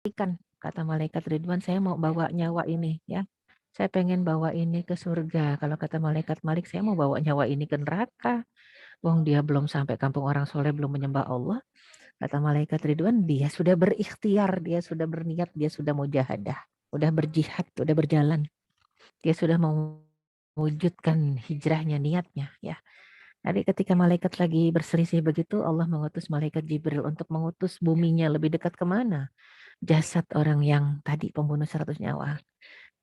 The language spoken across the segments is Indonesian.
kata malaikat Ridwan, saya mau bawa nyawa ini ya. Saya pengen bawa ini ke surga. Kalau kata malaikat Malik, saya mau bawa nyawa ini ke neraka. Wong dia belum sampai kampung orang soleh, belum menyembah Allah. Kata malaikat Ridwan, dia sudah berikhtiar, dia sudah berniat, dia sudah mujahadah, udah berjihad, udah berjalan. Dia sudah mewujudkan hijrahnya, niatnya ya. Jadi ketika malaikat lagi berselisih begitu, Allah mengutus malaikat Jibril untuk mengutus buminya lebih dekat kemana? Jasad orang yang tadi pembunuh 100 nyawa.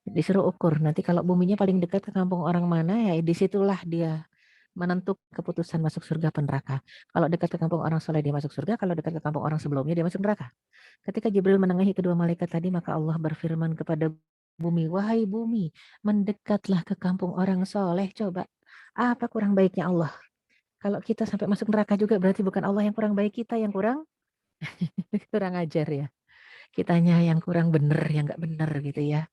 Disuruh ukur, nanti kalau buminya paling dekat ke kampung orang mana, ya disitulah dia menentukan keputusan masuk surga apa neraka. Kalau dekat ke kampung orang soleh dia masuk surga, kalau dekat ke kampung orang sebelumnya dia masuk neraka. Ketika Jibril menengahi kedua malaikat tadi, maka Allah berfirman kepada bumi, wahai bumi, mendekatlah ke kampung orang soleh. Coba, apa kurang baiknya Allah? Kalau kita sampai masuk neraka juga berarti bukan Allah yang kurang baik, kita yang kurang kurang ajar ya. Kitanya yang kurang benar, yang nggak benar gitu ya.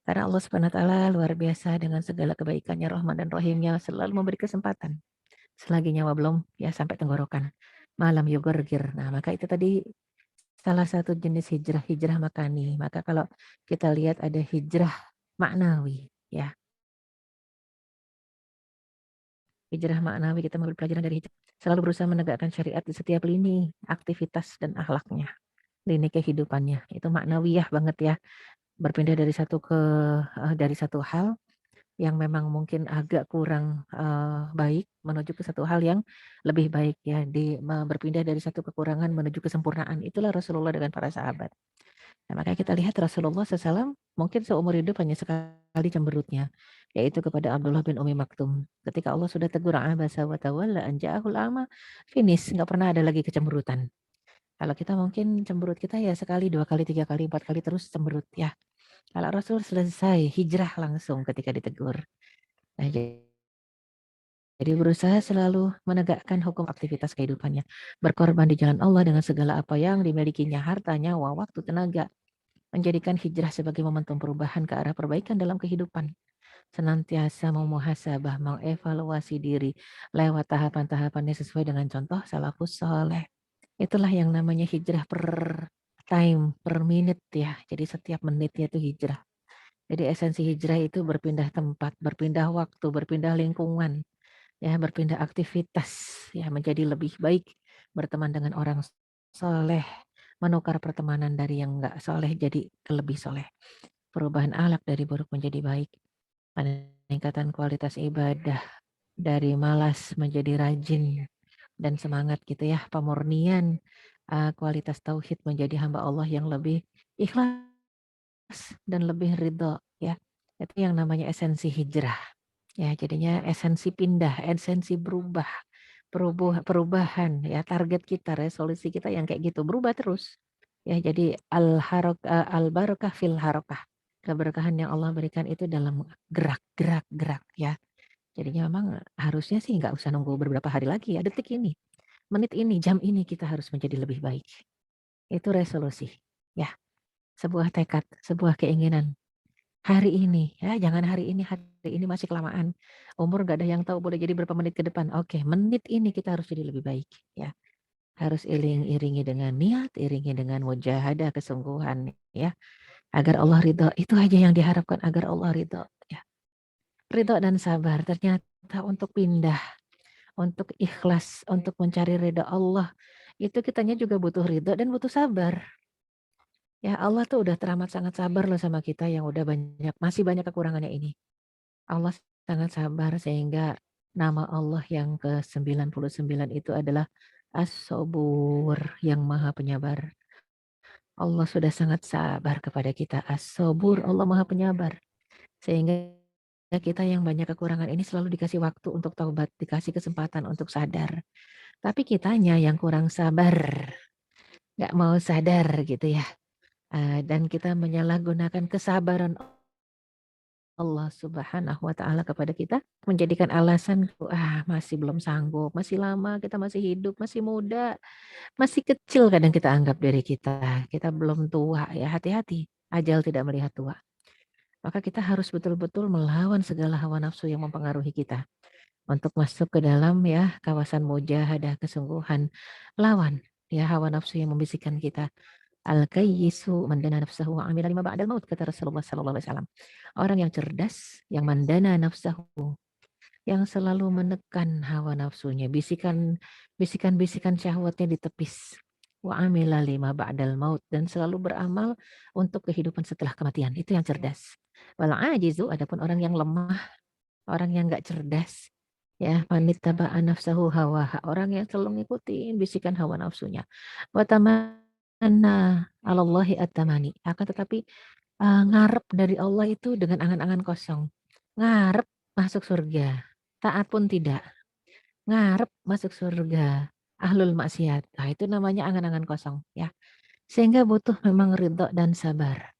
Karena Allah Subhanahu wa taala luar biasa dengan segala kebaikannya, Rahman dan Rahimnya, selalu memberi kesempatan. Selagi nyawa belum ya sampai tenggorokan. Malam yugorgir. Nah, maka itu tadi salah satu jenis hijrah, hijrah makani. Maka kalau kita lihat ada hijrah maknawi ya. Hijrah maknawi, kita mengambil pelajaran dari hijrah. Selalu berusaha menegakkan syariat di setiap lini aktivitas dan akhlaknya. Lini kehidupannya. Itu maknawiyah banget ya. Berpindah dari satu hal yang memang mungkin agak kurang baik menuju ke satu hal yang lebih baik ya, berpindah dari satu kekurangan menuju kesempurnaan. Itulah Rasulullah dengan para sahabat. Nah, makanya kita lihat Rasulullah SAW mungkin seumur hidup hanya sekali cemberutnya, yaitu kepada Abdullah bin Umi Maktum. Ketika Allah sudah tegur, abasa wa tawalla an ja'ahul a'ma, finish, nggak pernah ada lagi kecemberutan. Kalau kita mungkin cemberut kita ya sekali, 2 kali, 3 kali, 4 kali terus cemberut ya. Kalau Rasul selesai hijrah langsung ketika ditegur. Nah, jadi berusaha selalu menegakkan hukum aktivitas kehidupannya. Berkorban di jalan Allah dengan segala apa yang dimilikinya, harta, nyawa, waktu, tenaga. Menjadikan hijrah sebagai momentum perubahan ke arah perbaikan dalam kehidupan. Senantiasa memuhasabah, mengevaluasi diri lewat tahapan-tahapannya sesuai dengan contoh salafus soleh. Itulah yang namanya hijrah per time, per minute ya. Jadi setiap menitnya itu hijrah. Jadi esensi hijrah itu berpindah tempat, berpindah waktu, berpindah lingkungan, ya, berpindah aktivitas, ya, menjadi lebih baik, berteman dengan orang soleh, menukar pertemanan dari yang enggak soleh jadi lebih soleh, perubahan akhlak dari buruk menjadi baik, peningkatan kualitas ibadah, dari malas menjadi rajin dan semangat gitu ya, pemurnian kualitas tauhid menjadi hamba Allah yang lebih ikhlas dan lebih ridho ya. Itu yang namanya esensi hijrah. Ya, jadinya esensi pindah, esensi berubah, perubahan ya, target kita, resolusi kita yang kayak gitu, berubah terus. Ya, jadi al barakah fil harokah. Keberkahan yang Allah berikan itu dalam gerak, gerak, gerak ya. Jadinya memang harusnya sih nggak usah nunggu beberapa hari lagi ya, detik ini, menit ini, jam ini kita harus menjadi lebih baik. Itu resolusi ya, sebuah tekad, sebuah keinginan. Hari ini, ya jangan hari ini masih kelamaan. Umur gak ada yang tahu, boleh jadi berapa menit ke depan. Oke, menit ini kita harus jadi lebih baik. Ya, harus iringi dengan niat, iringi dengan mujahadah, kesungguhan. Ya, agar Allah ridho. Itu aja yang diharapkan, agar Allah ridho. Ya, ridho dan sabar. Ternyata untuk pindah, untuk ikhlas, untuk mencari ridho Allah, itu kitanya juga butuh ridho dan butuh sabar. Ya, Allah tuh udah teramat sangat sabar loh sama kita yang udah masih banyak kekurangannya ini. Allah sangat sabar sehingga nama Allah yang ke-99 itu adalah As-Sabur, yang Maha Penyabar. Allah sudah sangat sabar kepada kita. As-Sabur, Allah Maha Penyabar. Sehingga kita yang banyak kekurangan ini selalu dikasih waktu untuk taubat, dikasih kesempatan untuk sadar. Tapi kitanya yang kurang sabar, nggak mau sadar gitu ya. Dan kita menyalahgunakan kesabaran Allah Subhanahu wa taala kepada kita, menjadikan alasan, masih belum sanggup, masih lama, kita masih hidup, masih muda, masih kecil kadang kita anggap diri kita belum tua ya, hati-hati, ajal tidak melihat tua. Maka kita harus betul-betul melawan segala hawa nafsu yang mempengaruhi kita untuk masuk ke dalam ya kawasan mujahadah kesungguhan. Lawan ya hawa nafsu yang membisikkan kita, Al-kayyisu man dana nafsahu wa amila lima ba'dal maut, kata Rasulullah sallallahu alaihi wasallam. Orang yang cerdas, yang mandana nafsahu, yang selalu menekan hawa nafsunya, bisikan-bisikan syahwatnya ditepis. Wa amila lima ba'dal maut, dan selalu beramal untuk kehidupan setelah kematian. Itu yang cerdas. Wal ajizu, adapun orang yang lemah, orang yang nggak cerdas, ya, manittaba'a nafsahu hawaha, orang yang selalu ngikutin bisikan hawa nafsunya. Wa tamanna 'alallahi at-tamani, akan tetapi ngarep dari Allah itu dengan angan-angan kosong. Ngarep masuk surga, taat pun tidak. Ngarep masuk surga, ahlul maksiat. Nah, itu namanya angan-angan kosong, ya. Sehingga butuh memang ridho dan sabar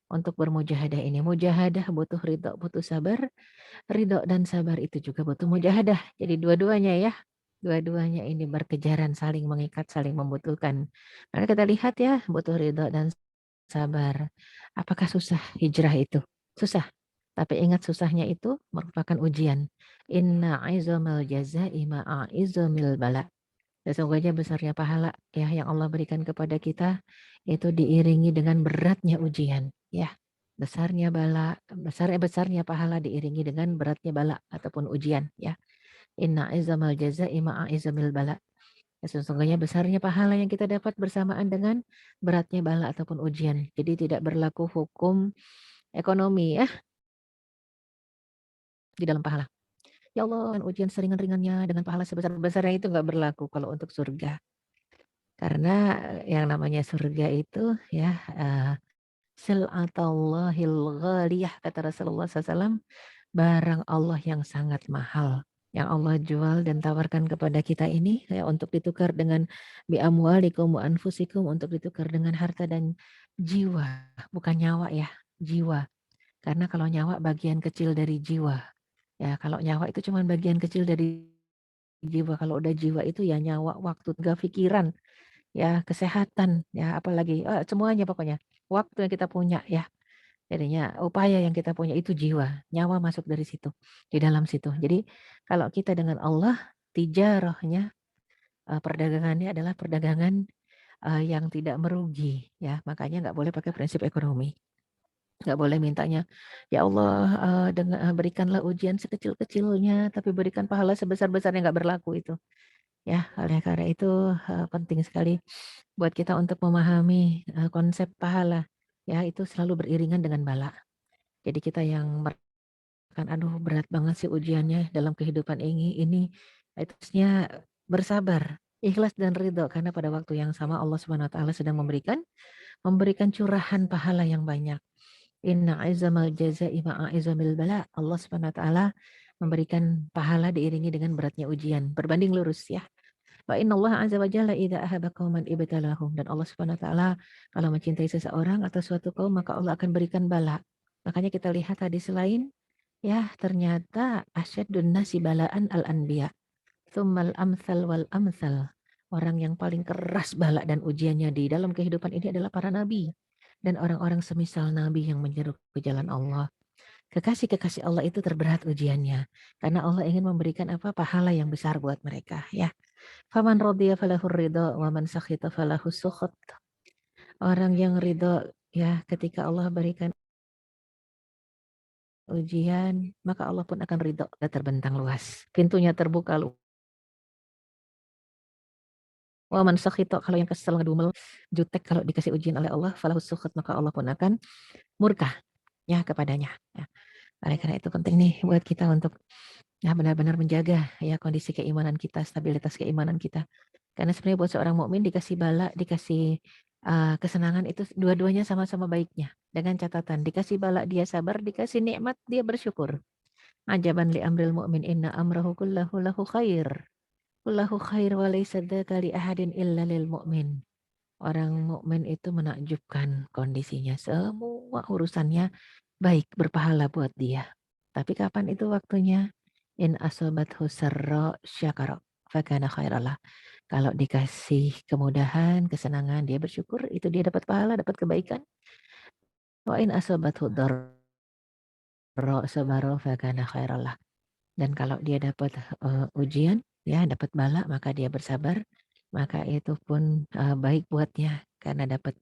untuk bermujahadah ini. Mujahadah butuh ridho, butuh sabar. Ridho dan sabar itu juga butuh mujahadah. Jadi dua-duanya ya. Dua-duanya ini berkejaran, saling mengikat, saling membutuhkan. Maka kita lihat ya, butuh ridho dan sabar. Apakah susah hijrah itu? Susah. Tapi ingat, susahnya itu merupakan ujian. Inna aizamal jaza'i ma'a izamil bala. Sesungguhnya besarnya pahala ya yang Allah berikan kepada kita itu diiringi dengan beratnya ujian, ya. Besarnya pahala diiringi dengan beratnya bala ataupun ujian, ya. Inna izamal jaza'i ma'a izamil bala. Sesungguhnya besarnya pahala yang kita dapat bersamaan dengan beratnya bala ataupun ujian. Jadi tidak berlaku hukum ekonomi ya di dalam pahala. Ya Allah, ujian seringan-ringannya dengan pahala sebesar-besarnya itu nggak berlaku kalau untuk surga. Karena yang namanya surga itu ya sil'atallahil ghaliyah, kata Rasulullah SAW, barang Allah yang sangat mahal. Yang Allah jual dan tawarkan kepada kita ini ya, untuk ditukar dengan bi amwalikum wa anfusikum, untuk ditukar dengan harta dan jiwa, bukan nyawa ya, jiwa. Karena kalau nyawa bagian kecil dari jiwa. Ya, kalau nyawa itu cuma bagian kecil dari jiwa. Kalau udah jiwa itu ya nyawa, waktu, tenaga pikiran, ya kesehatan, ya apalagi semuanya pokoknya. Waktu yang kita punya ya. Jadinya upaya yang kita punya itu jiwa, nyawa masuk dari situ, di dalam situ. Jadi kalau kita dengan Allah, tijarahnya, perdagangannya adalah perdagangan yang tidak merugi ya. Makanya nggak boleh pakai prinsip ekonomi. Nggak boleh mintanya, ya Allah berikanlah ujian sekecil-kecilnya, tapi berikan pahala sebesar-besarnya, nggak berlaku itu. Ya, oleh karena itu penting sekali buat kita untuk memahami konsep pahala. Ya, itu selalu beriringan dengan bala. Jadi kita yang merasakan, aduh berat banget sih ujiannya dalam kehidupan ini itu harusnya bersabar, ikhlas dan ridho, karena pada waktu yang sama Allah Subhanahu wa taala sedang memberikan curahan pahala yang banyak. Inna aizamal jaza'i ma'a izamil bala. Allah Subhanahu wa taala memberikan pahala diiringi dengan beratnya ujian. Berbanding lurus ya. Wa innallaha azza wa jalla idza ahaba qauman ibtalahum, dan Allah Subhanahu wa taala kalau mencintai seseorang atau suatu kaum maka Allah akan berikan bala. Makanya kita lihat hadis lain ya, ternyata asyadun nasi balaan al-anbiya. Tsummal amsal wal amsal. Orang yang paling keras bala dan ujiannya di dalam kehidupan ini adalah para nabi dan orang-orang semisal nabi yang menyeru ke jalan Allah. Kekasih-kekasih Allah itu terberat ujiannya karena Allah ingin memberikan apa, pahala yang besar buat mereka ya. Faman radiya falahur ridha wa man sakhita falahus sukhut. Orang yang ridho ya ketika Allah berikan ujian, maka Allah pun akan ridho dan terbentang luas. Pintunya terbuka luas. Wa man sakhita, kalau yang kesel ngedumel, jutek kalau dikasih ujian oleh Allah, falahus sukhut, maka Allah pun akan murka ya kepadanya. Ya. Oleh karena itu penting nih buat kita untuk ya benar-benar menjaga ya kondisi keimanan kita, stabilitas keimanan kita. Karena sebenarnya buat seorang mukmin dikasih bala, dikasih kesenangan itu dua-duanya sama-sama baiknya. Dengan catatan dikasih bala dia sabar, dikasih nikmat dia bersyukur. Ajaban li amril mu'min inna amrahu kullahu lahu khair. Kullahu khair wa laysa dzaka li ahadin illa lil mu'min. Orang mukmin itu menakjubkan kondisinya. Semua urusannya baik, berpahala buat dia. Tapi kapan itu waktunya? In asobathu sarra syakara fakana khairalah. Kalau dikasih kemudahan, kesenangan, dia bersyukur, itu dia dapat pahala, dapat kebaikan. Wa in asobathu darra sabara fakana khairalah. Dan kalau dia dapat ujian, ya dapat bala, maka dia bersabar, maka itu pun baik buatnya karena dapat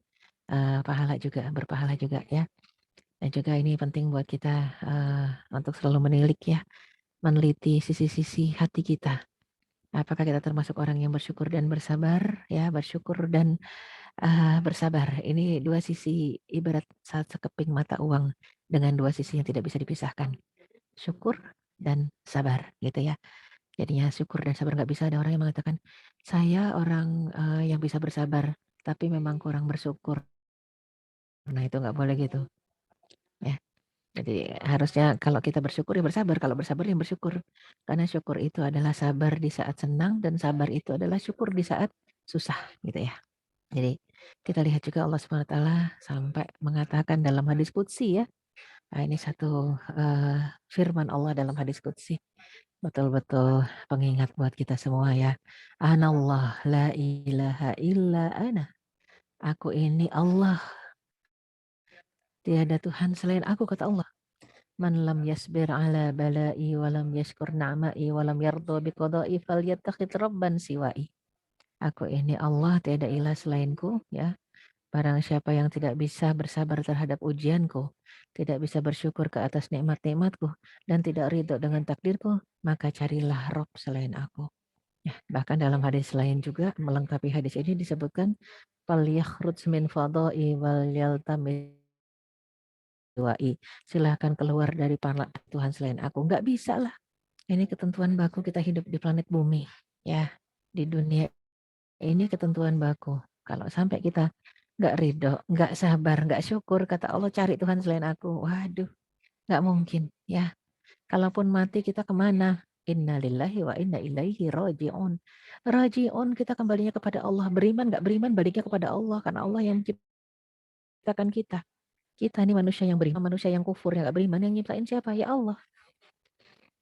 pahala juga, berpahala juga ya. Dan juga ini penting buat kita untuk selalu menilik ya, meneliti sisi-sisi hati kita. Apakah kita termasuk orang yang bersyukur dan bersabar ya, bersyukur dan bersabar. Ini dua sisi ibarat saat sekeping mata uang dengan dua sisi yang tidak bisa dipisahkan. Syukur dan sabar gitu ya. Jadinya syukur dan sabar nggak bisa, ada orang yang mengatakan, "Saya orang, yang bisa bersabar, tapi memang kurang bersyukur." Nah itu nggak boleh gitu, ya. Jadi harusnya kalau kita bersyukur ya bersabar, kalau bersabar ya bersyukur. Karena syukur itu adalah sabar di saat senang dan sabar itu adalah syukur di saat susah gitu ya. Jadi kita lihat juga Allah Subhanahu wa taala sampai mengatakan dalam hadis qudsi ya. Nah, ini satu firman Allah dalam hadis qudsi. Betul-betul pengingat buat kita semua ya. Anallah la ilaha illa ana. Aku ini Allah, tiada Tuhan selain aku kata Allah. Man lam yasbir ala bala'i wa lam yashkur na'ma'i wa lam yardo biqada'i falyattakhid rabban siwa'i. Aku ini Allah, tiada ilah selainku ya. Barang siapa yang tidak bisa bersabar terhadap ujianku, tidak bisa bersyukur ke atas nikmat-nikmatku, dan tidak ridho dengan takdirku, maka carilah Rob selain aku. Ya, bahkan dalam hadis lain juga melengkapi hadis ini disebutkan falyakhruj min fadai wal yaltami wa'i. Silahkan keluar dari Tuhan selain aku. Nggak bisa lah. Ini ketentuan baku kita hidup di planet bumi. Ya, di dunia ini ketentuan baku. Kalau sampai kita nggak ridho, nggak sabar, nggak syukur, kata Allah cari Tuhan selain aku. Waduh, nggak mungkin. Ya, kalaupun mati kita kemana? Inna lillahi wa inna ilaihi roji'un. Roji'un kita kembalinya kepada Allah. Beriman nggak beriman baliknya kepada Allah. Karena Allah yang menciptakan kita. Kita ini manusia yang beriman, manusia yang kufur, yang nggak beriman, yang nyiptain siapa? Ya Allah.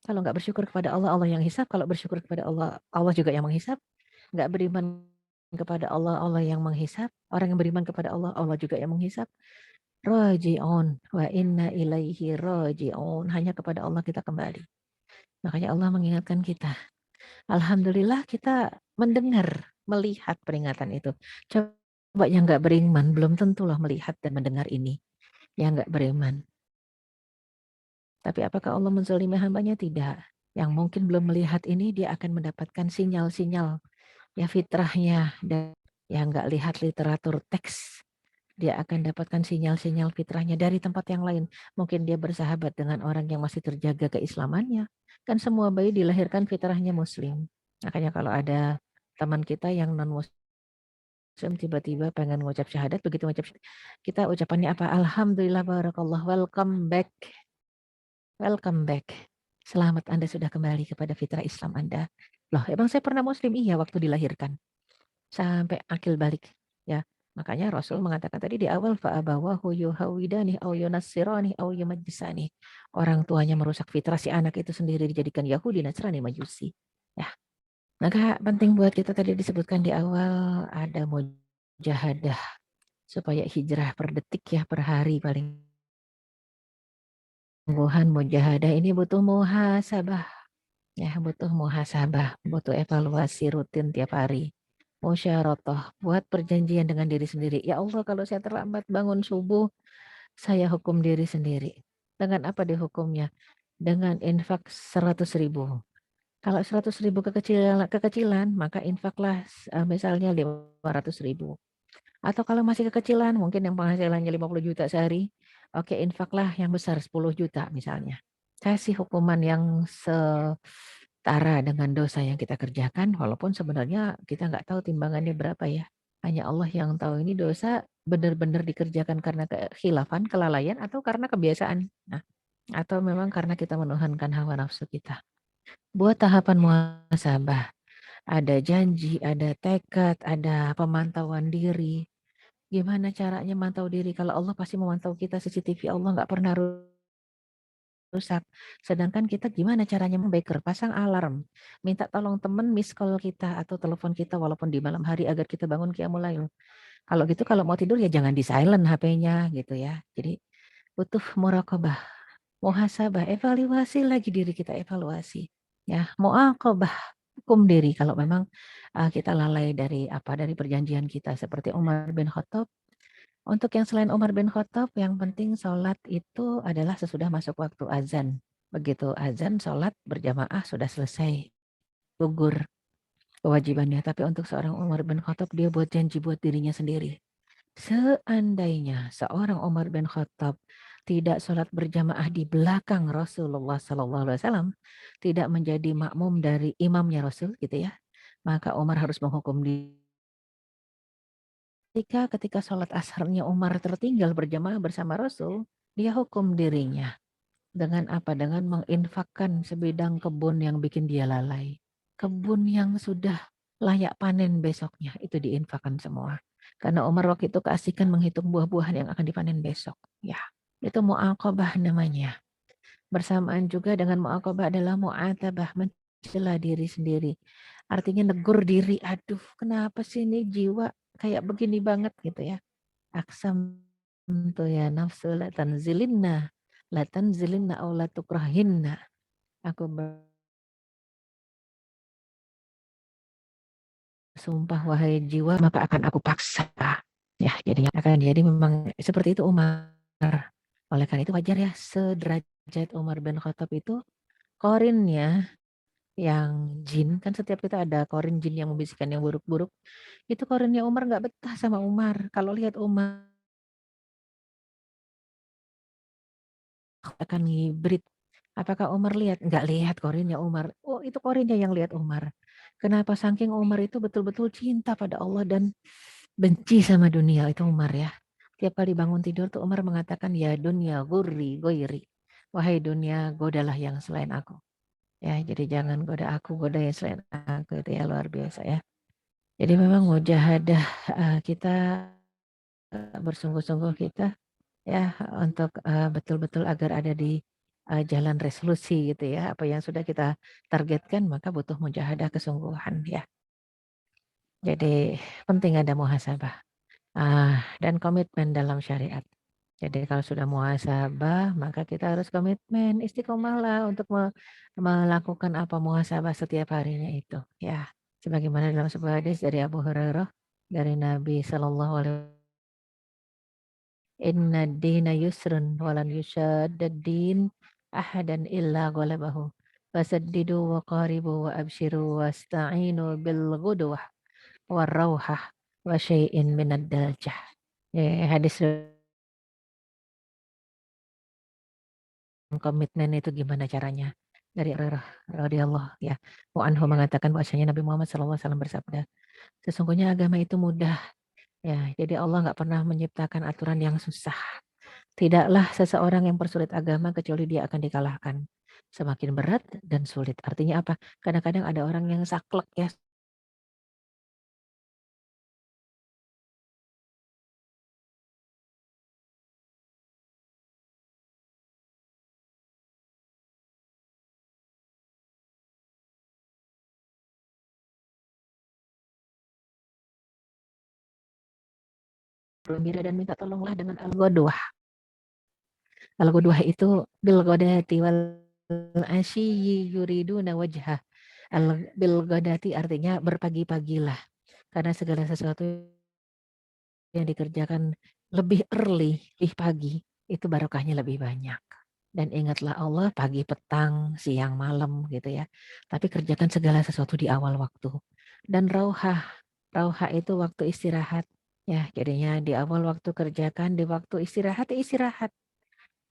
Kalau nggak bersyukur kepada Allah, Allah yang hisab. Kalau bersyukur kepada Allah, Allah juga yang menghisab. Nggak beriman kepada Allah, Allah yang menghisab. Orang yang beriman kepada Allah, Allah juga yang menghisab. Raji'un wa inna ilaihi raji'un. Hanya kepada Allah kita kembali. Makanya Allah mengingatkan kita. Alhamdulillah kita mendengar, melihat peringatan itu. Coba yang nggak beriman, belum tentulah melihat dan mendengar ini. Yang nggak beriman. Tapi apakah Allah menzalimi hambanya? Tidak. Yang mungkin belum melihat ini, dia akan mendapatkan sinyal-sinyal ya fitrahnya. Dan yang nggak lihat literatur teks, dia akan dapatkan sinyal-sinyal fitrahnya dari tempat yang lain. Mungkin dia bersahabat dengan orang yang masih terjaga keislamannya. Kan semua bayi dilahirkan fitrahnya muslim. Makanya kalau ada teman kita yang non-muslim tiba-tiba pengen ngucap syahadat, begitu ngucap syahadat, kita ucapannya apa? Alhamdulillah, barakallah, welcome back. Welcome back. Selamat Anda sudah kembali kepada fitrah Islam Anda. Loh, emang saya pernah muslim? Iya, waktu dilahirkan. Sampai akil balik. Ya, makanya Rasul mengatakan tadi di awal fa'abawahu yuhawidani au yunassirani au yumajjisani. Orang tuanya merusak fitrah si anak itu sendiri dijadikan Yahudi, Nasrani, Majusi. Ya. Maka penting buat kita tadi disebutkan di awal ada mujahadah supaya hijrah per detik ya, per hari paling. Sungguhan mujahadah ini butuh muhasabah. Ya, butuh muhasabah, butuh evaluasi rutin tiap hari. Musyarotoh, buat perjanjian dengan diri sendiri. Ya Allah, kalau saya terlambat bangun subuh, saya hukum diri sendiri. Dengan apa dihukumnya? Dengan infak 100.000. Kalau 100.000 kekecilan, maka infaklah misalnya 500.000. Atau kalau masih kekecilan, mungkin yang penghasilannya 50 juta sehari, oke infaklah yang besar 10 juta misalnya. Kasih hukuman yang setara dengan dosa yang kita kerjakan, walaupun sebenarnya kita nggak tahu timbangannya berapa ya. Hanya Allah yang tahu ini dosa benar-benar dikerjakan karena kekhilafan, kelalaian, atau karena kebiasaan. Nah, atau memang karena kita menuhankan hawa nafsu kita. Buat tahapan muhasabah, ada janji, ada tekad, ada pemantauan diri. Gimana caranya mantau diri? Kalau Allah pasti memantau kita, CCTV Allah nggak pernah rusak. Sedangkan kita gimana caranya membaker? Pasang alarm. Minta tolong teman miss call kita atau telepon kita walaupun di malam hari agar kita bangun qiyamul lail. Kalau gitu kalau mau tidur ya jangan di silent HP-nya gitu ya. Jadi butuh muraqabah, muhasabah, evaluasi lagi diri kita evaluasi. Ya, muaqabah, hukum diri kalau memang kita lalai dari dari perjanjian kita seperti Umar bin Khattab. Untuk yang selain Umar bin Khattab, yang penting sholat itu adalah sesudah masuk waktu azan. Begitu azan, sholat berjamaah sudah selesai, gugur kewajibannya. Tapi untuk seorang Umar bin Khattab, dia buat janji buat dirinya sendiri. Seandainya seorang Umar bin Khattab tidak sholat berjamaah di belakang Rasulullah SAW, tidak menjadi makmum dari imamnya Rasul gitu ya, maka Umar harus menghukum dia. Ketika sholat asharnya Umar tertinggal berjamaah bersama Rasul, dia hukum dirinya. Dengan apa? Dengan menginfakkan sebidang kebun yang bikin dia lalai. Kebun yang sudah layak panen besoknya, itu diinfakkan semua. Karena Umar waktu itu keasikan menghitung buah-buahan yang akan dipanen besok. Ya, itu mu'aqabah namanya. Bersamaan juga dengan mu'aqabah adalah mu'atabah, mencela diri sendiri. Artinya negur diri, aduh kenapa sih ini jiwa kayak begini banget gitu ya. Aksam tuh ya nafsu la tanzilinna, la tanzilinna aw la tukrahinna. Aku bersumpah wahai jiwa maka akan aku paksa. Ya, jadinya akan jadi memang seperti itu Umar. Oleh karena itu wajar ya sederajat Umar bin Khattab itu korinnya yang jin, kan setiap kita ada korin jin yang membisikkan yang buruk-buruk. Itu korinnya Umar nggak betah sama Umar. Kalau lihat Umar akan ngibrit. Apakah Umar lihat? Nggak lihat korinnya Umar. Oh, itu korinnya yang lihat Umar. Kenapa saking Umar itu betul-betul cinta pada Allah dan benci sama dunia itu Umar ya. Tiap kali bangun tidur tuh Umar mengatakan ya dunia gurri goiri. Wahai dunia godalah yang selain aku. Ya, jadi jangan goda aku, goda yang selain aku itu ya luar biasa ya. Jadi memang mujahadah kita bersungguh-sungguh kita ya untuk betul-betul agar ada di jalan resolusi gitu ya. Apa yang sudah kita targetkan maka butuh mujahadah kesungguhan ya. Jadi penting ada muhasabah dan komitmen dalam syariat. Jadi kalau sudah muhasabah maka kita harus komitmen istiqomahlah untuk melakukan apa muhasabah setiap harinya itu ya. Sebagaimana dalam sebuah hadis dari Abu Hurairah dari Nabi Shallallahu Alaihi Inna dina yusrun walan yushadad din ahadan illa ghalabahu. Fasaddidu wa qaribu wa abshiru wasta'inu bil ghudwah warauhah wa syai'in minad daljah. Ya, hadis komitmen itu gimana caranya? Dari Hurairah radhiyallahu ya. Wa anhu mengatakan bahwasanya Nabi Muhammad SAW bersabda, sesungguhnya agama itu mudah ya. Jadi Allah nggak pernah menciptakan aturan yang susah. Tidaklah seseorang yang persulit agama kecuali dia akan dikalahkan. Semakin berat dan sulit. Artinya apa? Kadang-kadang ada orang yang saklek ya. Gembira dan minta tolonglah dengan al-ghadwah. Al-ghadwah itu bil ghadati wal asyi yuriduna wajhah. Bil ghadati artinya berpagi-pagilah. Karena segala sesuatu yang dikerjakan lebih early, lebih pagi, itu barokahnya lebih banyak. Dan ingatlah Allah pagi, petang, siang, malam gitu ya. Tapi kerjakan segala sesuatu di awal waktu. Dan rauhah, rauhah itu waktu istirahat. Ya, jadinya di awal waktu kerjakan, di waktu istirahat, ya istirahat.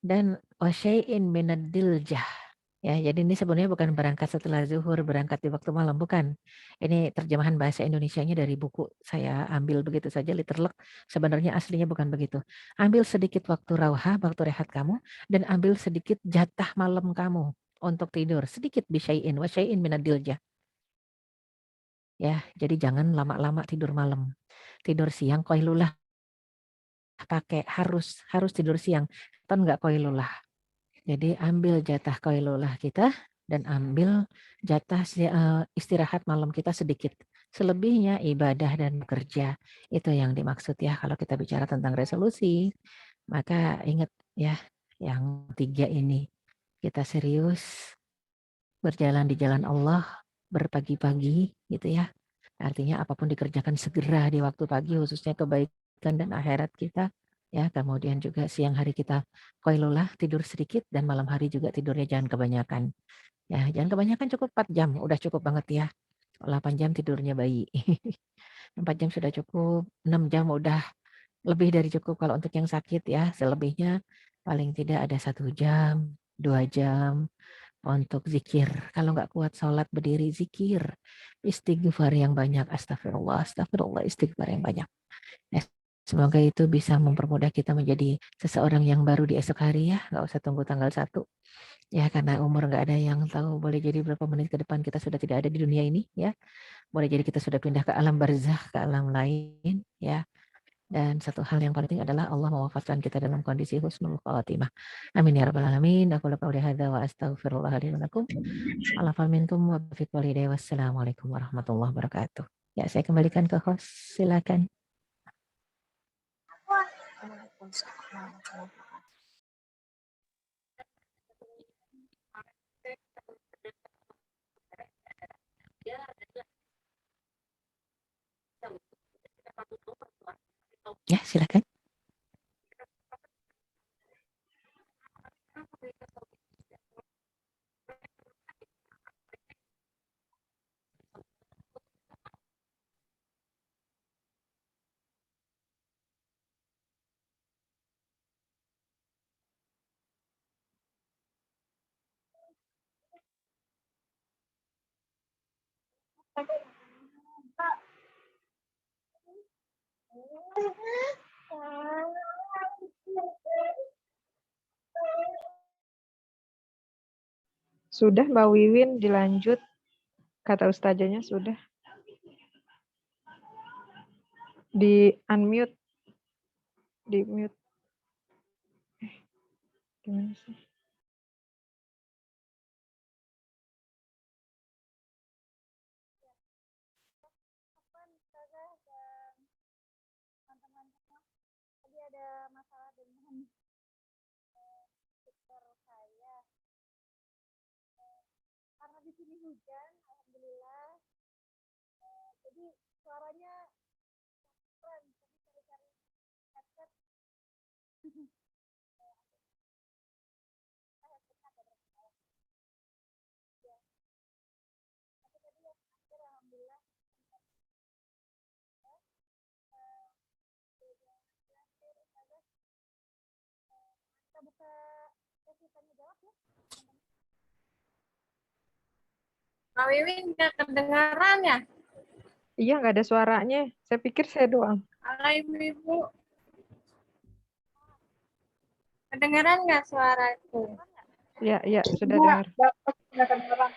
Dan wasyai'in minad diljah. Ya, jadi ini sebenarnya bukan berangkat setelah zuhur, berangkat di waktu malam, bukan. Ini terjemahan bahasa Indonesianya dari buku saya ambil begitu saja, literlek. Sebenarnya aslinya bukan begitu. Ambil sedikit waktu rauhah, waktu rehat kamu, dan ambil sedikit jatah malam kamu untuk tidur. Sedikit bisyai'in, wasyai'in minadilja. Ya, jadi jangan lama-lama tidur malam. Tidur siang, koilulah pakai, harus tidur siang. Kan nggak koilulah. Jadi ambil jatah koilulah kita dan ambil jatah istirahat malam kita sedikit. Selebihnya ibadah dan bekerja. Itu yang dimaksud ya kalau kita bicara tentang resolusi. Maka ingat ya yang tiga ini. Kita serius berjalan di jalan Allah berpagi-pagi gitu ya. Artinya apapun dikerjakan segera di waktu pagi khususnya kebaikan dan akhirat kita. Ya, kemudian juga siang hari kita qailulah, tidur sedikit, dan malam hari juga tidurnya jangan kebanyakan. Ya, jangan kebanyakan, cukup 4 jam, udah cukup banget ya. 8 jam tidurnya bayi. 4 jam sudah cukup, 6 jam udah lebih dari cukup kalau untuk yang sakit ya. Selebihnya paling tidak ada 1 jam, 2 jam untuk zikir. Kalau nggak kuat sholat berdiri, zikir. Istighfar yang banyak. Astagfirullah, astagfirullah, istighfar yang banyak. Ya, semoga itu bisa mempermudah kita menjadi seseorang yang baru di esok hari ya. Nggak usah tunggu tanggal 1. Ya, karena umur nggak ada yang tahu. Boleh jadi berapa menit ke depan kita sudah tidak ada di dunia ini ya. Boleh jadi kita sudah pindah ke alam barzakh, ke alam lain ya. Dan satu hal yang penting adalah Allah mewafatkan kita dalam kondisi husnul khatimah. Amin ya rabbal alamin. Aku qouli hadza wa astaghfirullah li wa lakum. Alafal minkum wa bifiq walidayya. Wassalamualaikum warahmatullahi wabarakatuh. Ya, saya kembalikan ke host. Silakan. Ya, silakan. Sudah Mbak Wiwin, dilanjut. Kata ustazanya sudah. Di unmute. Di mute. Gimana sih? Tadi ada masalah dengan speaker saya. Karena di sini hujan, alhamdulillah. Jadi suaranya keren. Jadi cari-cari headset. Tapi tadi yang terakhir, alhamdulillah. Kita buka sesi tanya jawab ya. Mbak Wiwin nggak kedengaran ya? Iya, nggak ada suaranya. Saya pikir saya doang. Halo Ibu-Ibu. Kedengaran nggak suaraku? Ya, sudah dengar. Nggak kedengaran.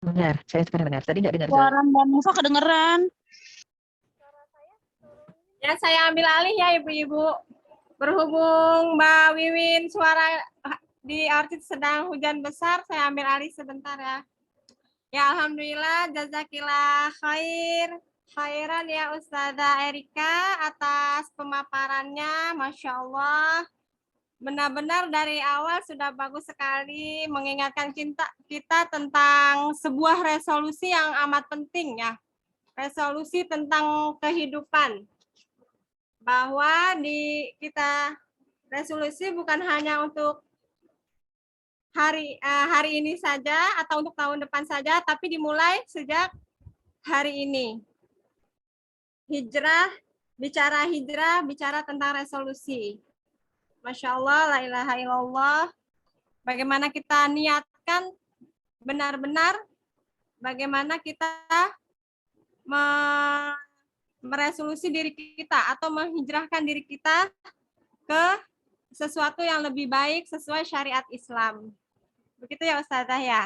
Benar, saya sekarang dengar. Tadi nggak dengar. Suara Mbak Nova kedengeran. Ya, saya ambil alih ya Ibu-Ibu. Berhubung Mbak Wiwin suara di Orchid sedang hujan besar, saya ambil alih sebentar ya. Ya, alhamdulillah, jazakillah khairan ya Ustazah Erika atas pemaparannya, Masya Allah. Benar-benar dari awal sudah bagus sekali mengingatkan kita tentang sebuah resolusi yang amat penting ya. Resolusi tentang kehidupan. Bahwa kita resolusi bukan hanya untuk hari ini saja atau untuk tahun depan saja, tapi dimulai sejak hari ini. Bicara hijrah, bicara tentang resolusi. Masya Allah, la ilaha illallah. Bagaimana kita niatkan benar-benar, bagaimana kita meresolusi diri kita atau menghijrahkan diri kita ke sesuatu yang lebih baik sesuai syariat Islam. Begitu ya Ustazah ya?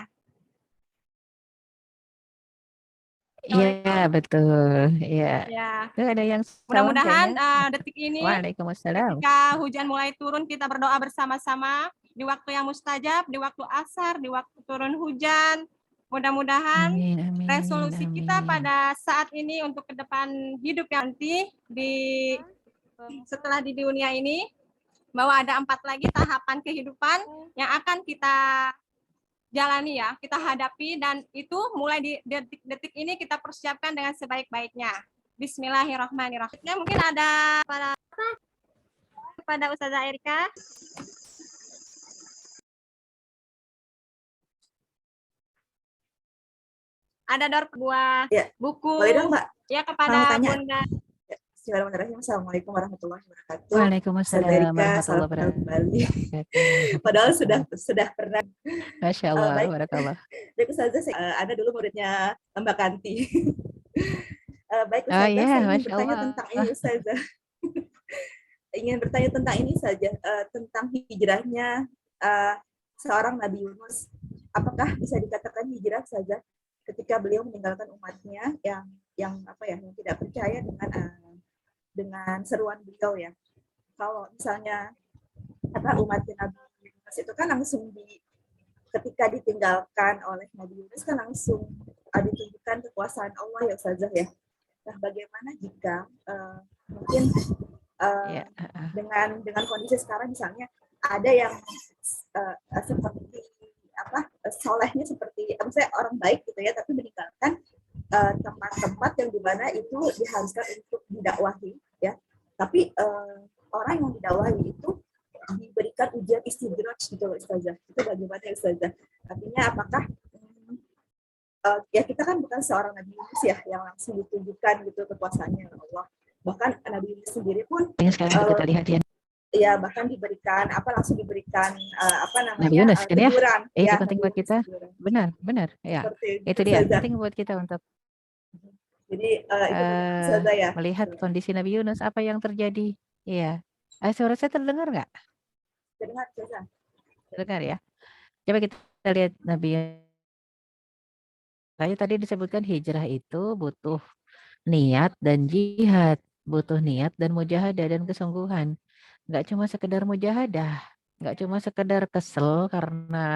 Iya, betul. Iya. Ya. Ada yang mudah-mudahan detik ini Waalaikumsalam. ketika hujan mulai turun kita berdoa bersama-sama di waktu yang mustajab, di waktu asar, di waktu turun hujan. Mudah-mudahan resolusi kita pada saat ini untuk ke depan hidup yang nanti setelah di dunia ini, bahwa ada 4 lagi tahapan kehidupan yang akan kita jalani ya, kita hadapi, dan itu mulai di detik-detik ini kita persiapkan dengan sebaik-baiknya. Bismillahirrahmanirrahim. Ya, mungkin ada pada Ustazah Erika. Ada buah Ya, buku boleh dong Mbak? ya Mau kepada tanya? Bunda. Ya, Bismillahirrahmanirrahim. Assalamualaikum warahmatullahi wabarakatuh. Ustazah Waalaikumsalam Erika, warahmatullahi salam kenal kembali. wabarakatuh. Padahal sudah pernah. Masya Allah, Baik, barakallah. baik Ustazah, Anda dulu muridnya Mbak Kanti. Baik Oh Ustazah, iya, saya ingin Masya bertanya Allah. tentang ini Ustazah. Ingin bertanya tentang ini saja, tentang hijrahnya seorang Nabi Yunus. Apakah bisa dikatakan hijrah saja ketika beliau meninggalkan umatnya yang tidak percaya dengan seruan beliau ya. Kalau misalnya umatnya Nabi Yunus itu kan langsung ketika ditinggalkan oleh Nabi Yunus kan langsung ditunjukkan kekuasaan Allah ya Ustazah ya. Nah, bagaimana jika mungkin Ya, dengan kondisi sekarang misalnya ada yang seperti solehnya seperti misalnya orang baik gitu ya, tapi meninggalkan tempat-tempat yang dimana itu diharuskan untuk didakwahi ya, tapi orang yang didakwahi itu diberikan ujian istidraj gitu loh Ustazah. Itu bagaimana ya Ustazah? Artinya apakah ya kita kan bukan seorang Nabi Yunus ya yang langsung ditunjukkan gitu kekuasaannya Allah. Bahkan Nabi Yunus sendiri pun yang sekarang kita lihat ya. ya bahkan langsung diberikan Nabi Yunus kan ya? teguran Itu ya, penting buat kita. Benar ya. Seperti Itu dia penting buat kita untuk jadi itu Ustazah ya. melihat kondisi Nabi Yunus apa yang terjadi. Iya. Suara saya terdengar nggak? Dengar Ustazah. Terdengar ya. Coba kita lihat Nabi Yunus. Kayak tadi disebutkan hijrah itu butuh niat dan jihad, butuh niat dan mujahadah dan kesungguhan. Nggak cuma sekedar mujahadah, nggak cuma sekedar kesel karena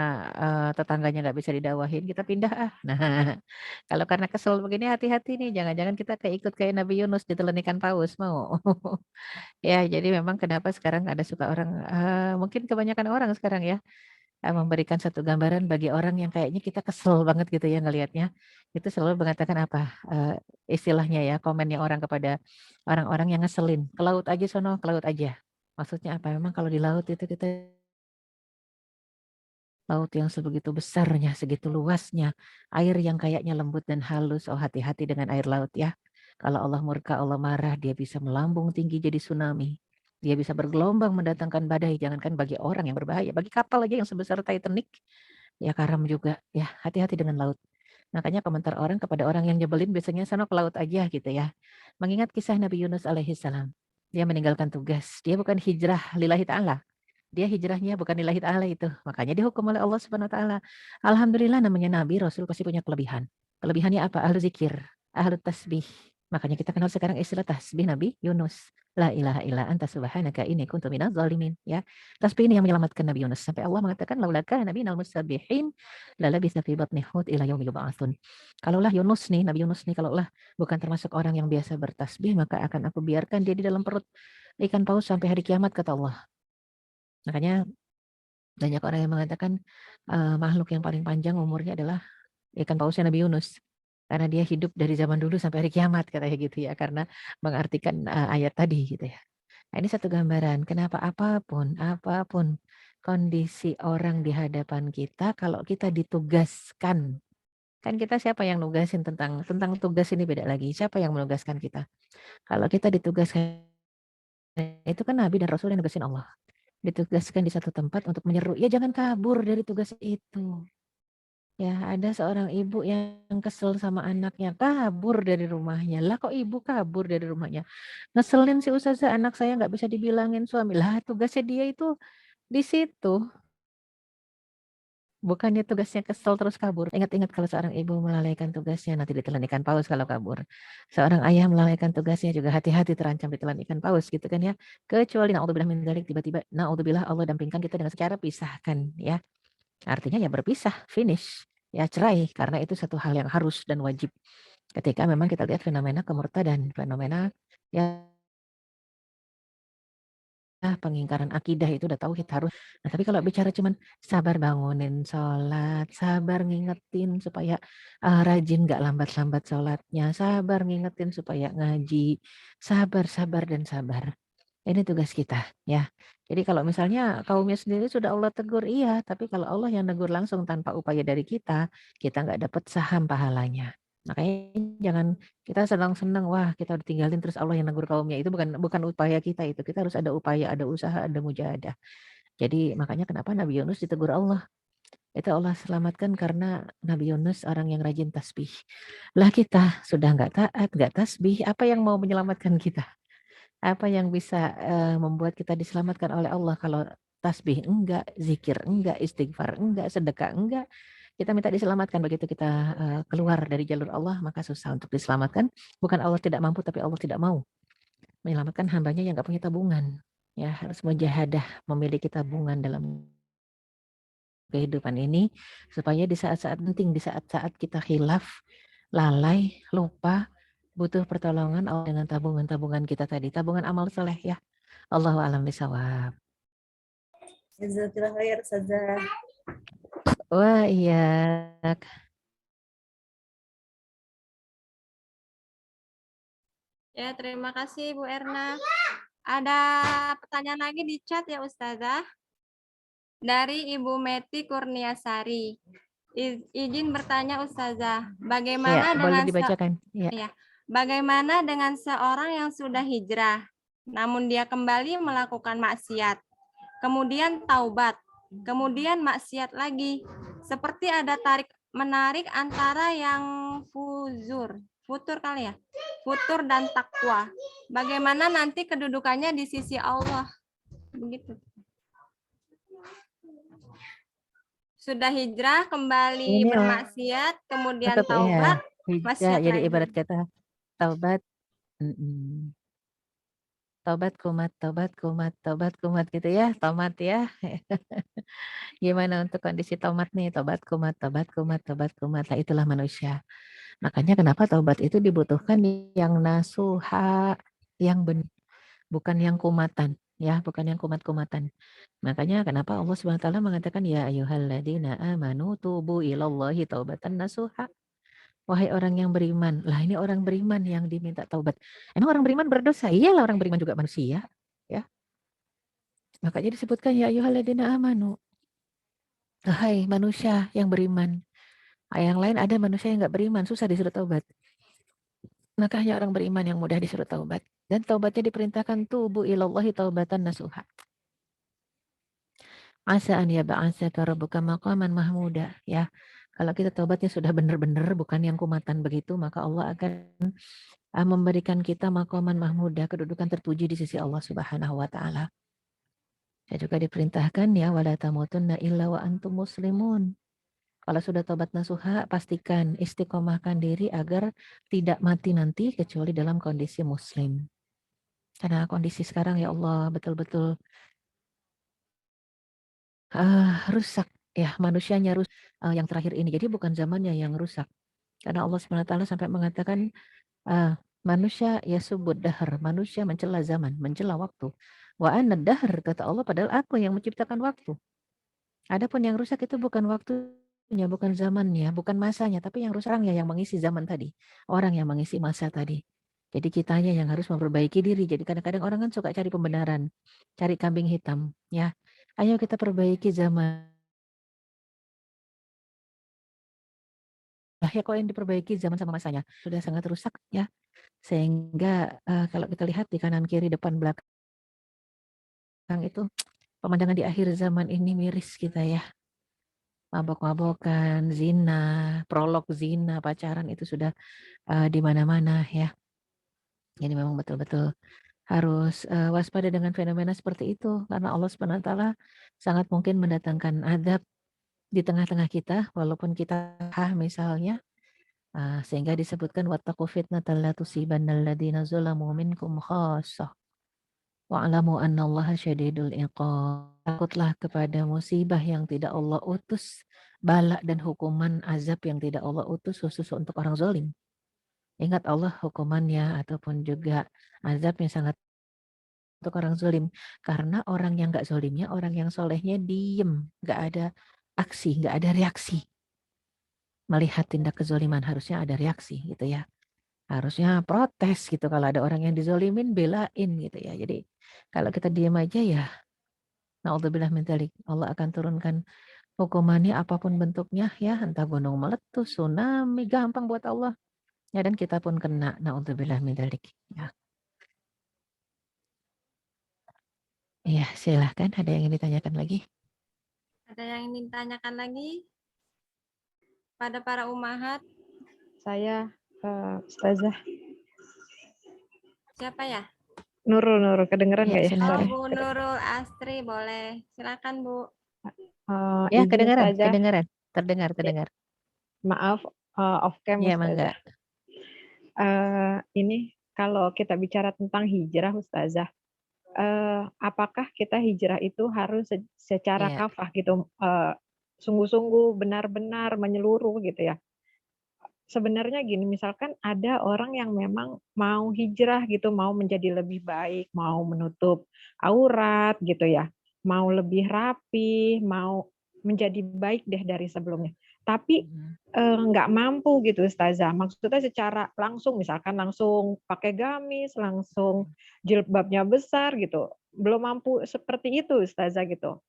tetangganya nggak bisa didawahin, kita pindah ah. Nah, kalau karena kesel begini hati-hati nih, jangan-jangan kita ikut kayak Nabi Yunus ditelan ikan paus mau. Ya, jadi memang kenapa sekarang ada suka orang, mungkin kebanyakan orang sekarang ya, memberikan satu gambaran bagi orang yang kayaknya kita kesel banget gitu ya ngelihatnya. Itu selalu mengatakan apa, istilahnya ya, komennya orang kepada orang-orang yang ngeselin. Ke laut aja sono, ke laut aja. Maksudnya apa? Memang kalau di laut itu kita laut yang sebegitu besarnya, segitu luasnya, air yang kayaknya lembut dan halus. Oh, hati-hati dengan air laut ya. Kalau Allah murka, Allah marah, dia bisa melambung tinggi jadi tsunami. Dia bisa bergelombang mendatangkan badai, jangankan bagi orang yang berbahaya, bagi kapal aja yang sebesar Titanic, ya karam juga. Ya, hati-hati dengan laut. Makanya komentar orang kepada orang yang nyebelin biasanya sana ke laut aja gitu ya. Mengingat kisah Nabi Yunus alaihissalam. Dia meninggalkan tugas. Dia bukan hijrah lillahi ta'ala. Dia hijrahnya bukan lillahi ta'ala itu. Makanya dihukum oleh Allah Subhanahu wa taala. Alhamdulillah namanya nabi, rasul pasti punya kelebihan. Kelebihannya apa? Ahlu zikir, ahlu tasbih. Makanya kita kenal sekarang istilah tasbih Nabi Yunus. La ilaha illa anta subhanaka inni kuntu minadz zalimin, ya. Tasbih ini yang menyelamatkan Nabi Yunus sampai Allah mengatakan laulaka nabiyal musabbihin lalabisa fi batni hut ila yaumi yub'atsun. Kalaulah Yunus nih, Nabi Yunus nih kalaulah bukan termasuk orang yang biasa bertasbih, maka akan aku biarkan dia di dalam perut ikan paus sampai hari kiamat kata Allah. Makanya banyak orang yang mengatakan makhluk yang paling panjang umurnya adalah ikan pausnya Nabi Yunus. Karena dia hidup dari zaman dulu sampai hari kiamat katanya gitu ya. Karena mengartikan ayat tadi gitu ya. Nah, ini satu gambaran kenapa apapun kondisi orang di hadapan kita, kalau kita ditugaskan, kan kita siapa yang nugasin tentang tugas ini beda lagi. Siapa yang menugaskan kita? Kalau kita ditugaskan, itu kan Nabi dan Rasul yang nugasin Allah. Ditugaskan di satu tempat untuk menyeru, ya jangan kabur dari tugas itu. Ya, ada seorang ibu yang kesel sama anaknya, kabur dari rumahnya. Lah kok ibu kabur dari rumahnya? Ngeselin si ustazah, anak saya nggak bisa dibilangin suami. Lah tugasnya dia itu di situ. Bukannya tugasnya kesel terus kabur. Ingat-ingat kalau seorang ibu melalaikan tugasnya, nanti ditelan ikan paus kalau kabur. Seorang ayah melalaikan tugasnya juga hati-hati terancam ditelan ikan paus gitu kan ya. Kecuali naudzubillah min dzalik, tiba-tiba naudzubillah Allah dampingkan kita dengan secara pisahkan ya. Artinya ya berpisah, finish. Ya cerai, karena itu satu hal yang harus dan wajib. Ketika memang kita lihat fenomena kemurtadan, fenomena ya pengingkaran akidah itu udah tauhid harus. Nah, tapi kalau bicara cuman sabar bangunin sholat, sabar ngingetin supaya rajin nggak lambat-lambat sholatnya, sabar ngingetin supaya ngaji, sabar, sabar, dan sabar. Ini tugas kita ya. Jadi kalau misalnya kaumnya sendiri sudah Allah tegur, iya, tapi kalau Allah yang negur langsung tanpa upaya dari kita nggak dapat saham pahalanya. Makanya jangan kita senang-senang, wah kita udah tinggalin terus Allah yang negur kaumnya. Itu bukan bukan upaya kita itu. Kita harus ada upaya, ada usaha, ada mujahadah. Jadi makanya kenapa Nabi Yunus ditegur Allah. Itu Allah selamatkan karena Nabi Yunus orang yang rajin tasbih. Lah kita sudah nggak taat, nggak tasbih, apa yang mau menyelamatkan kita? Apa yang bisa membuat kita diselamatkan oleh Allah kalau tasbih enggak, zikir enggak, istighfar enggak, sedekah enggak. Kita minta diselamatkan, begitu kita keluar dari jalur Allah maka susah untuk diselamatkan. Bukan Allah tidak mampu tapi Allah tidak mau menyelamatkan hambanya yang enggak punya tabungan. Ya, harus mujahadah memiliki tabungan dalam kehidupan ini supaya di saat-saat penting, di saat-saat kita khilaf, lalai, lupa, butuh pertolongan Allah dengan tabungan-tabungan kita tadi, tabungan amal soleh ya. Allahu a'lam bishawab. Jazakallah khair, Ustazah. Wah iya. Ya, terima kasih Bu Erna. Ada pertanyaan lagi di chat ya Ustazah. Dari Ibu Meti Kurniasari. Izin bertanya Ustazah, bagaimana Ya, boleh dengan dibacakan. Ya. ya, bagaimana dengan seorang yang sudah hijrah, namun dia kembali melakukan maksiat, kemudian taubat, kemudian maksiat lagi, seperti ada tarik menarik antara yang futur kali ya, futur dan takwa. Bagaimana nanti kedudukannya di sisi Allah? Begitu. Sudah hijrah, kembali Ini bermaksiat, kemudian untuk taubat, hijrah, maksiat jadi lagi. ibarat kata taubat, taubat kumat, taubat kumat, taubat kumat gitu ya, tomat ya. Gimana untuk kondisi tomat nih, taubat kumat, taubat kumat, taubat kumat. Lah itulah manusia. Makanya kenapa taubat itu dibutuhkan yang nasuha, yang benar, bukan yang kumatan. Ya, bukan yang kumat-kumatan. Makanya kenapa Allah Subhanahu wa taala mengatakan ya ayyuhalladzina amanu tubu ilallahi taubatan nasuha. Wahai orang yang beriman. Lah ini orang beriman yang diminta taubat. Emang orang beriman berdosa? Iyalah orang beriman juga manusia, ya. Makanya disebutkan ya ayyuhalladzina amanu. Hai manusia yang beriman. Yang lain ada manusia yang enggak beriman, susah disuruh taubat. Makanya orang beriman yang mudah disuruh taubat. Dan taubatnya diperintahkan tubu ilallahi taubatan nasuha. Asa an yab'atsaka rabbuka maqaman mahmuda, ya. Kalau kita taubatnya sudah benar-benar bukan yang kumatan begitu, maka Allah akan memberikan kita maqaman mahmuda, kedudukan terpuji di sisi Allah Subhanahu wa taala. Saya juga diperintahkan ya wala tamutunna illa wa antum muslimun. Kalau sudah taubat nasuha, pastikan istiqomahkan diri agar tidak mati nanti kecuali dalam kondisi muslim. Karena kondisi sekarang ya Allah betul-betul rusak ya, manusianya rusak yang terakhir ini. Jadi bukan zamannya yang rusak. Karena Allah SWT sampai mengatakan manusia yasubud dahar, manusia mencela zaman, mencela waktu. Wa anad dahar, kata Allah, padahal aku yang menciptakan waktu. Adapun yang rusak itu bukan waktunya, bukan zamannya, bukan masanya, tapi yang rusak orangnya yang mengisi zaman tadi. Orang yang mengisi masa tadi. Jadi kitanya yang harus memperbaiki diri. Jadi kadang-kadang orang kan suka cari pembenaran, cari kambing hitam, ya. Ayo kita perbaiki zaman. Ya kok yang diperbaiki zaman sama masanya sudah sangat rusak ya, sehingga kalau kita lihat di kanan kiri depan belakang itu pemandangan di akhir zaman ini miris kita ya, mabok-mabokan, zina, prolog zina, pacaran itu sudah di mana-mana ya. Jadi memang betul-betul harus waspada dengan fenomena seperti itu karena Allah SWT sangat mungkin mendatangkan azab di tengah-tengah kita walaupun kita misalnya. Sehingga disebutkan wattaqu fitnatan la tusibannal ladzina zalamu minkum khassah wa'lamu annallaha syadidul iqab. Takutlah kepada musibah yang tidak Allah utus, bala dan hukuman azab yang tidak Allah utus khusus untuk orang zalim. Ingat Allah hukumannya ataupun juga azabnya sangat untuk orang zolim. Karena orang yang nggak zolimnya, orang yang solehnya diem, nggak ada aksi, nggak ada reaksi. Melihat tindak kezoliman harusnya ada reaksi gitu ya. Harusnya protes gitu kalau ada orang yang dizolimin, belain gitu ya. Jadi kalau kita diem aja ya, naudzubillah min dzalik, Allah akan turunkan hukumannya apapun bentuknya ya, entah gunung meletus, tsunami, gampang buat Allah. Ya dan kita pun kena, naudzubillah min dzalik. Ya. Iya, silahkan. Ada yang ingin ditanyakan lagi? Ada yang ingin ditanyakan lagi pada para umahat? Saya Ustazah Siapa ya? Nurul kedengeran Ya, nggak ya? silakan. Oh, Sorry. Bu Nurul Astri, boleh. Silakan, Bu. Ya, Izin Ustazah, kedengaran. Terdengar. maaf off cam Ya, Ustazah. mangga. Ini kalau kita bicara tentang hijrah Ustazah, apakah kita hijrah itu harus secara Iya. kafah gitu, sungguh-sungguh benar-benar menyeluruh gitu ya? Sebenarnya gini, misalkan ada orang yang memang mau hijrah gitu, mau menjadi lebih baik, mau menutup aurat gitu ya, mau lebih rapi, mau menjadi baik deh dari sebelumnya. Tapi nggak mampu gitu Ustazah. Maksudnya secara langsung, misalkan langsung pakai gamis, langsung jilbabnya besar gitu. Belum mampu seperti itu Ustazah gitu.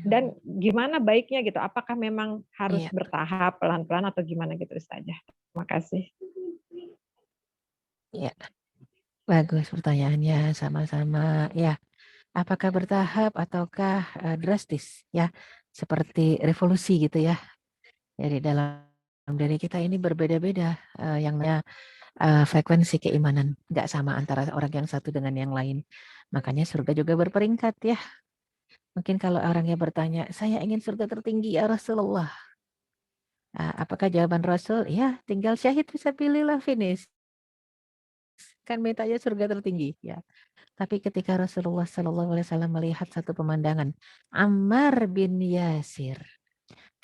Dan gimana baiknya gitu? Apakah memang harus Iya. bertahap, pelan-pelan atau gimana gitu Ustazah? Terima kasih. Iya. Bagus pertanyaannya, sama-sama. Ya, apakah bertahap ataukah drastis ya? Seperti revolusi gitu ya. Jadi dalam diri kita ini berbeda-beda yang namanya frekuensi keimanan, nggak sama antara orang yang satu dengan yang lain. Makanya surga juga berperingkat ya. Mungkin kalau orangnya bertanya, saya ingin surga tertinggi ya Rasulullah. Apakah jawaban Rasul? Ya, tinggal syahid fisabilillah, finish. Kan mintanya surga tertinggi ya. Tapi ketika Rasulullah SAW melihat satu pemandangan, Ammar bin Yasir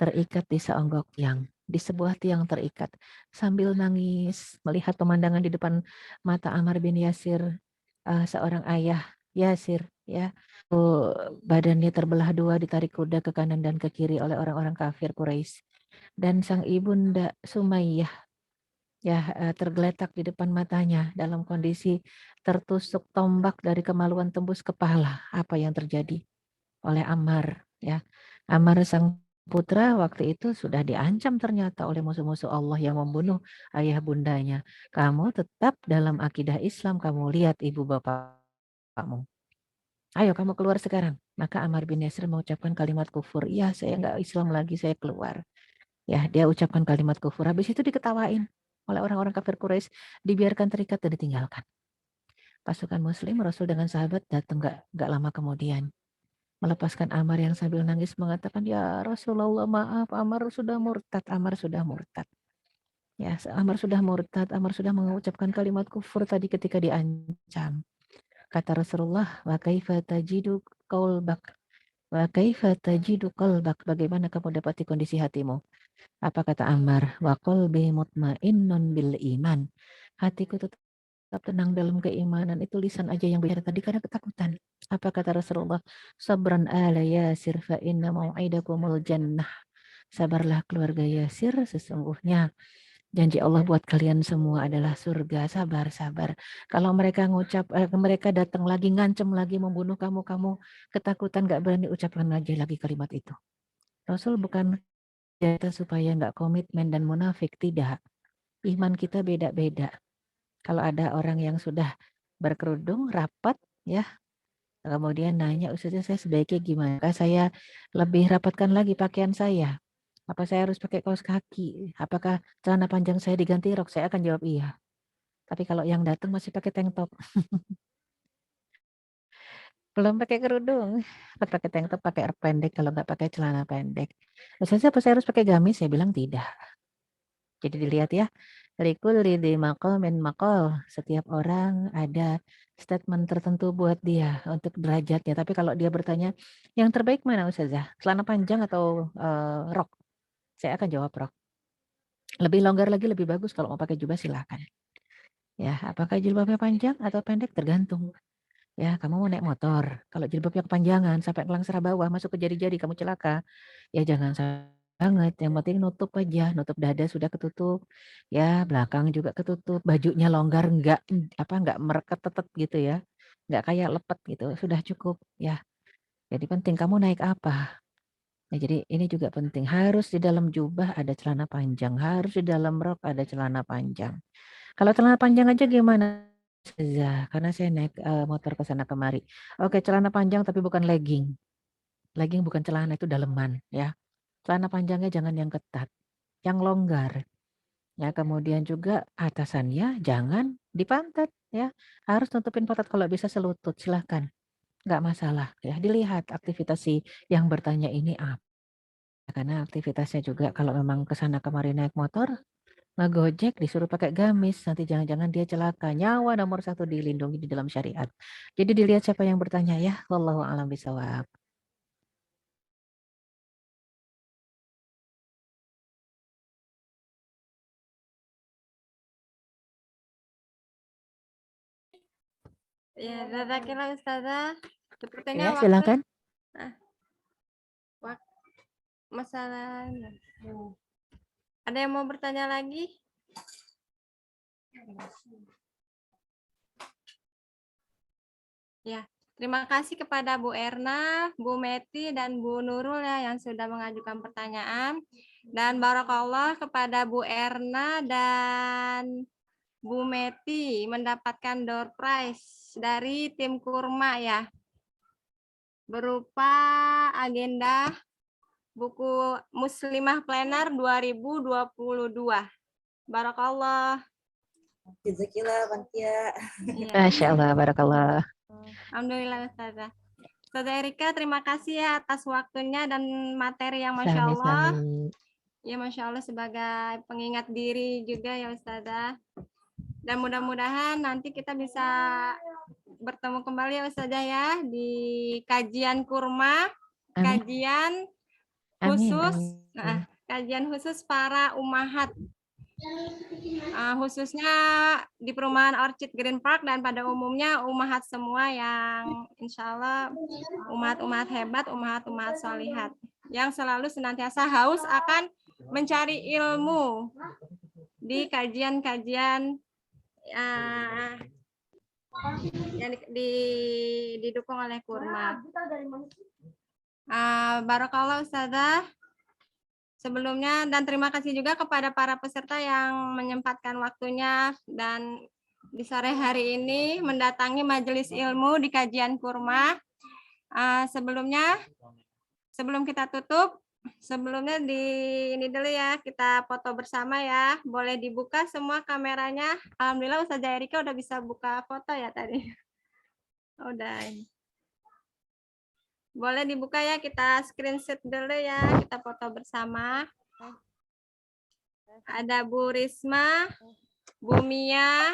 terikat di seonggok tiang, di sebuah tiang terikat, sambil nangis melihat pemandangan di depan mata Ammar bin Yasir, seorang ayah Yasir ya, badannya terbelah dua, ditarik kuda ke kanan dan ke kiri oleh orang-orang kafir Quraisy, dan sang ibunda Sumayyah ya tergeletak di depan matanya dalam kondisi tertusuk tombak dari kemaluan tembus kepala. Apa yang terjadi oleh Ammar ya? Ammar sang putra waktu itu sudah diancam ternyata oleh musuh-musuh Allah yang membunuh ayah bundanya. Kamu tetap dalam akidah Islam, kamu lihat ibu bapakmu. Ayo kamu keluar sekarang. Maka Ammar bin Yasir mengucapkan kalimat kufur. Ya, saya nggak Islam lagi, saya keluar. Ya, dia ucapkan kalimat kufur. Habis itu diketawain oleh orang-orang kafir Quraisy, dibiarkan terikat dan ditinggalkan. Pasukan Muslim, Rasul dengan sahabat datang nggak lama kemudian, melepaskan Ammar yang sambil nangis mengatakan, ya Rasulullah maaf, Ammar sudah murtad, Ammar sudah murtad. Ya, Ammar sudah murtad, Ammar sudah mengucapkan kalimat kufur tadi ketika diancam. Kata Rasulullah, wa kaifa tajidu qalbak? Wa kaifa tajidu qalbak? Bagaimana kamu dapati kondisi hatimu? Apa kata Ammar? Wa qalbi mutmainnun bil iman. Hatiku tetap tenang dalam keimanan. Itu lisan aja yang bicara tadi karena ketakutan. Apa kata Rasulullah? Sabran ala Yasir fa inna mau'idakumul jannah. Sabarlah keluarga Yasir, sesungguhnya janji Allah buat kalian semua adalah surga. Sabar. Kalau mereka mereka datang lagi, ngancem lagi, membunuh kamu, kamu ketakutan, gak berani ucapkan lagi kalimat itu. Rasul bukan kita supaya nggak komitmen dan munafik, tidak. Iman kita beda-beda. Kalau ada orang yang sudah berkerudung, rapat, ya, kemudian nanya, Ustazah saya sebaiknya gimana? Saya lebih rapatkan lagi pakaian saya. Apa saya harus pakai kaos kaki? Apakah celana panjang saya diganti rok? Saya akan jawab iya. Tapi kalau yang datang masih pakai tank top, belum pakai kerudung, pakai tank top, pakai rok pendek, kalau nggak pakai celana pendek. Ustazah apa saya harus pakai gamis? Saya bilang tidak. Jadi dilihat ya, likulli dzi maqamin maqal. Setiap orang ada statement tertentu buat dia untuk derajatnya. Tapi kalau dia bertanya, yang terbaik mana Ustazah? Celana panjang atau rok? Saya akan jawab rok. Lebih longgar lagi lebih bagus, kalau mau pakai jubah silakan. Ya, apakah jilbabnya panjang atau pendek tergantung. Ya, kamu mau naik motor, kalau jilbabnya kepanjangan sampai ke langsir bawah, masuk ke jari-jari, kamu celaka. Ya jangan banget, yang penting nutup aja, nutup dada sudah ketutup, ya belakang juga ketutup, bajunya longgar, enggak mereket-tetet gitu ya, enggak kayak lepet gitu, sudah cukup ya. Jadi penting kamu naik apa. Nah, jadi ini juga penting, harus di dalam jubah ada celana panjang, harus di dalam rok ada celana panjang. Kalau celana panjang aja gimana? Karena saya naik motor ke sana kemari. Oke, celana panjang tapi bukan legging. Legging bukan celana, itu daleman ya. Celana panjangnya jangan yang ketat, yang longgar. Ya, kemudian juga atasannya jangan di pantat ya. Harus nutupin pantat kalau bisa selutut, silahkan. Nggak masalah ya. Dilihat aktivitas si yang bertanya ini apa. Karena aktivitasnya juga kalau memang ke sana kemari naik motor, ngegojek disuruh pakai gamis, nanti jangan-jangan dia celaka. Nyawa nomor 1 dilindungi di dalam syariat. Jadi dilihat siapa yang bertanya ya. Wallahu a'lam bishawab. Ya, jazakallah Ustazah. Ya, Sepertinya silakan. Masalahnya. Ada yang mau bertanya lagi? Ya, terima kasih kepada Bu Erna, Bu Meti, dan Bu Nurul ya yang sudah mengajukan pertanyaan. Dan barakallah kepada Bu Erna dan Bu Meti mendapatkan door prize dari tim Kurma ya. Berupa agenda buku Muslimah Planner 2022. Barakallah. Jazakillah, Bantia. Iya. Masya Allah, barakallah. Alhamdulillah Ustazah. Ustazah Erika, terima kasih ya atas waktunya dan materi yang Masya Allah. Sami-sami. Ya Masya Allah sebagai pengingat diri juga ya Ustazah. Dan mudah-mudahan nanti kita bisa bertemu kembali ya Ustazah ya di kajian kurma, Amin. kajian Amin, khusus, amin. kajian khusus para umahat. Khususnya di perumahan Orchid Green Park dan pada umumnya umahat semua yang insya Allah umat-umat hebat, umat-umat solihat yang selalu senantiasa haus akan mencari ilmu di kajian-kajian yang didukung oleh Kurma. Barakallah Ustazah. Sebelumnya dan terima kasih juga kepada para peserta yang menyempatkan waktunya dan di sore hari ini mendatangi majelis ilmu di kajian Kurma. Sebelum kita tutup, sebelumnya ini dulu ya, kita foto bersama ya. Boleh dibuka semua kameranya. Alhamdulillah Ustazah Erika udah bisa buka foto ya tadi. Udah. Boleh dibuka ya, kita screenshot dulu ya, kita foto bersama. Ada Bu Risma, Bu Mia,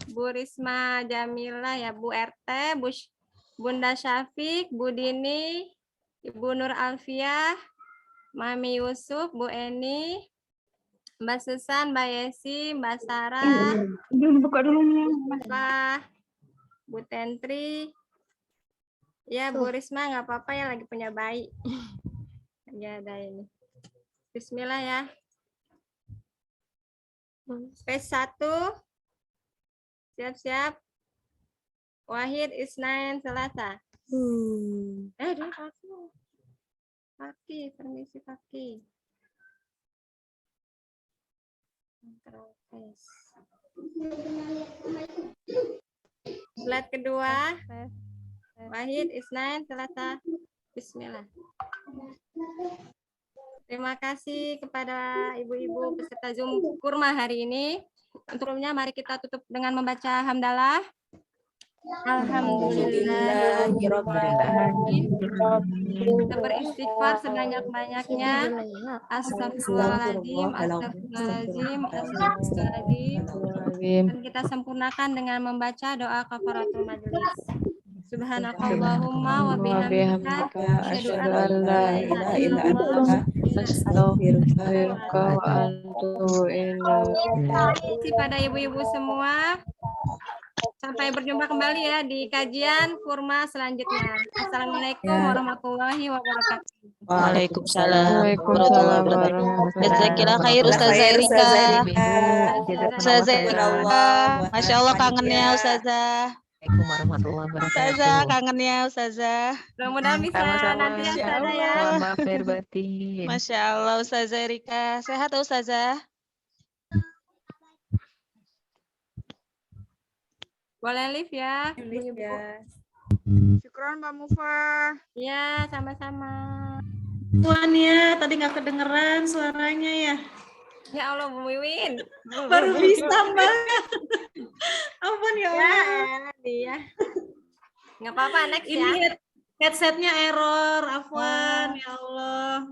Bu Risma Jamila ya, Bu RT, Bunda Syafiq, Bu Dini, Ibu Nur Alfiah, Mami Yusuf, Bu Eni, Mbak Susan, Mbak Yesi, Mbak Sarah, Buka dulu nih. Mbak, Bu Tentri. Ya, Bu Risma nggak apa-apa ya, lagi punya bayi. Ya, ada ini. Bismillah ya. Page 1. Siap-siap. Wahid, Isnain, Selasa. Dia Kaki, permisi kaki. Slide kedua. Wahid, Isnain, Selasa. Bismillah. Terima kasih kepada ibu-ibu peserta Zoom Kurma hari ini. Untuknya mari kita tutup dengan membaca hamdalah. Alhamdulillah. Kita beristighfar sebanyak-banyaknya. Astagfirullahaladzim, astagfirullahaladzim, astagfirullahaladzim. Dan kita sempurnakan dengan membaca doa kafaratul majelis. Subhanakallahumma wa bihamdika asyhadu an la ilaha illa anta astaghfiruka wa atubu ilaik. Terima kasih pada ibu-ibu semua. Sampai Sampai berjumpa kembali ya di kajian kurma selanjutnya. Assalamualaikum warahmatullahi wabarakatuh. Waalaikumsalam Waalaikumsalam warahmatullahi wabarakatuh. Jazakillah khair Ustazah Erika. Ustazah Erika. Masya Allah kangennya Ustazah. Assalamualaikum warahmatullahi Ustazah wabarakatuh. kangennya Ustazah. Mudah-mudahan bisa Sama-sama. nanti ya Masya Ustazah ya. Allah. Mohon maaf lahir batin. Masya Allah Ustazah Erika. Sehat Ustazah. Boleh live ya. Syukron Mbak Mufa. Iya, sama-sama. Tuan ya, tadi nggak kedengeran suaranya ya. Ya Allah, Bu Wiwin. Baru bisa Mbak. Ampun ya Ya, Allah. dia. Nggak apa-apa, next ya. Ini headsetnya error, afwan ya Allah.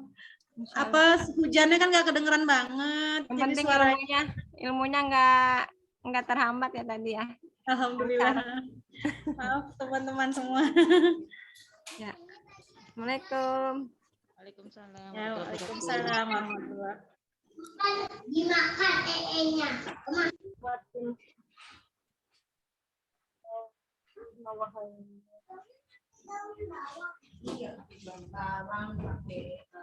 Apa hujannya kan nggak kedengeran banget. Yang Jadi penting suaranya. ilmunya nggak terhambat ya tadi ya. Alhamdulillah. Maaf teman-teman semua. Ya. Assalamualaikum. Waalaikumsalam. Ya, waalaikumsalam warahmatullahi. Dimakan ee-nya. Iya, barang